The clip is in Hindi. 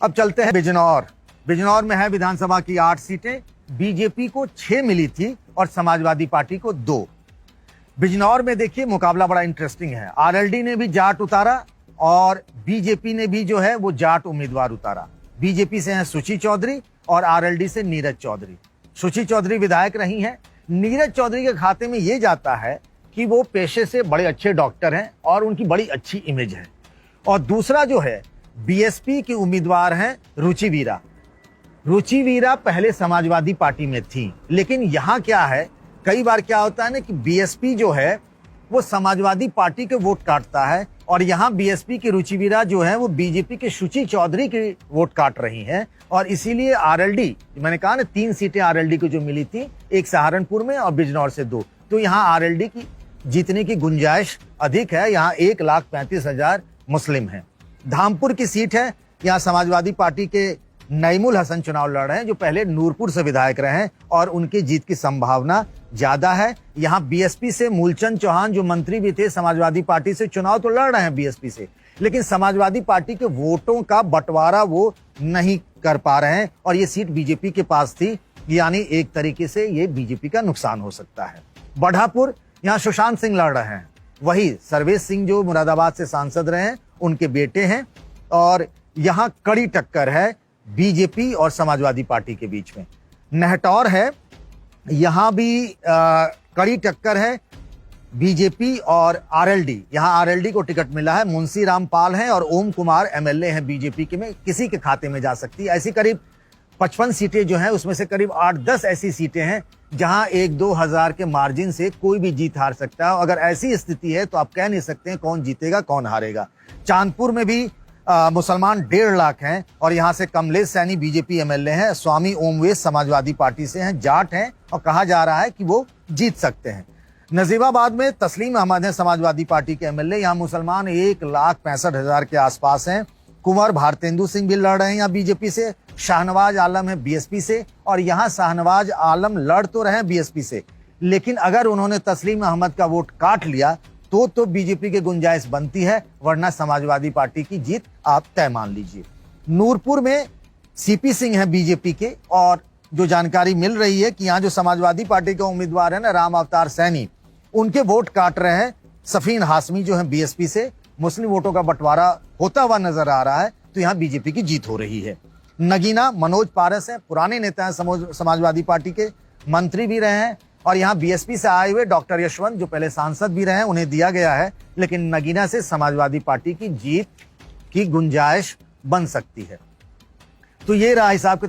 अब चलते हैं बिजनौर। बिजनौर में है विधानसभा की 8 सीटें, बीजेपी को 6 मिली थी और समाजवादी पार्टी को 2। बिजनौर में देखिए मुकाबला बड़ा इंटरेस्टिंग है। आरएलडी ने भी जाट उतारा और बीजेपी ने भी जो है वो जाट उम्मीदवार उतारा। बीजेपी से हैं सुची चौधरी और आरएलडी से नीरज चौधरी। सुची चौधरी विधायक रही हैं। नीरज चौधरी के खाते में ये जाता है कि वो पेशे से बड़े अच्छे डॉक्टर हैं और उनकी बड़ी अच्छी इमेज है। और दूसरा जो है बीएसपी की उम्मीदवार हैं रुचि वीरा। रुचि वीरा पहले समाजवादी पार्टी में थी, लेकिन यहां क्या है, कई बार क्या होता है ना कि बीएसपी जो है वो समाजवादी पार्टी के वोट काटता है और यहां बीएसपी की रुचि वीरा जो है वो बीजेपी के सुची चौधरी के वोट काट रही हैं। और इसीलिए आरएलडी, मैंने कहा ना 3 सीटें आरएलडी को जो मिली थी, एक सहारनपुर में और बिजनौर से 2, तो यहां आरएलडी की जीतने की गुंजाइश अधिक है। यहां 1,35,000 मुस्लिम हैं। धामपुर की सीट है, यहाँ समाजवादी पार्टी के नईमुल हसन चुनाव लड़ रहे हैं, जो पहले नूरपुर से विधायक रहे हैं और उनकी जीत की संभावना ज्यादा है। यहाँ बीएसपी से मूलचंद चौहान जो मंत्री भी थे, समाजवादी पार्टी से चुनाव तो लड़ रहे हैं बीएसपी से, लेकिन समाजवादी पार्टी के वोटों का बंटवारा वो नहीं कर पा रहे हैं और ये सीट बीजेपी के पास थी, यानी एक तरीके से ये बीजेपी का नुकसान हो सकता है। बढ़ापुर, यहाँ सुशांत सिंह लड़ रहे हैं, वही सर्वेश सिंह जो मुरादाबाद से सांसद रहे हैं उनके बेटे हैं। और यहां कड़ी टक्कर है बीजेपी और समाजवादी पार्टी के बीच में। नहटौर है, यहां भी कड़ी टक्कर है बीजेपी और आरएलडी। यहां आरएलडी को टिकट मिला है, मुंशी रामपाल हैं और ओम कुमार एमएलए हैं बीजेपी के, में किसी के खाते में जा सकती है। ऐसी करीब 55 सीटें जो हैं उसमें से करीब 8-10 ऐसी सीटें हैं जहां 1-2 हजार के मार्जिन से कोई भी जीत हार सकता है। अगर ऐसी स्थिति है तो आप कह नहीं सकते हैं कौन जीतेगा कौन हारेगा। चांदपुर में भी मुसलमान 1.5 लाख हैं और यहां से कमलेश सैनी बीजेपी एमएलए हैं, स्वामी ओमवेश समाजवादी पार्टी से हैं, जाट हैं और कहा जा रहा है कि वो जीत सकते हैं। नजीबाबाद में तस्लीम अहमद है समाजवादी पार्टी के एमएलए, यहाँ मुसलमान 1,65,000 के आसपास हैं। कुंवर भारतेंदु सिंह भी लड़ रहे हैं यहाँ बीजेपी से। शाहनवाज आलम है बीएसपी से और यहाँ शाहनवाज आलम लड़ तो रहे हैं बीएसपी से, लेकिन अगर उन्होंने तस्लीम अहमद का वोट काट लिया तो बीजेपी की गुंजाइश बनती है, वरना समाजवादी पार्टी की जीत आप तय मान लीजिए। नूरपुर में सीपी सिंह है बीजेपी के और जो जानकारी मिल रही है कि यहाँ जो समाजवादी पार्टी के उम्मीदवार है ना राम अवतार सैनी, उनके वोट काट रहे हैं सफीन हाशमी जो है बीएसपी से। मुस्लिम वोटों का बंटवारा होता हुआ नजर आ रहा है, तो यहाँ बीजेपी की जीत हो रही है। नगीना मनोज पारस है, पुराने नेता हैं समाजवादी पार्टी के, मंत्री भी रहे हैं और यहाँ बीएसपी से आए हुए डॉक्टर यशवंत जो पहले सांसद भी रहे हैं, उन्हें दिया गया है, लेकिन नगीना से समाजवादी पार्टी की जीत की गुंजाइश बन सकती है। तो ये रहा हिसाब।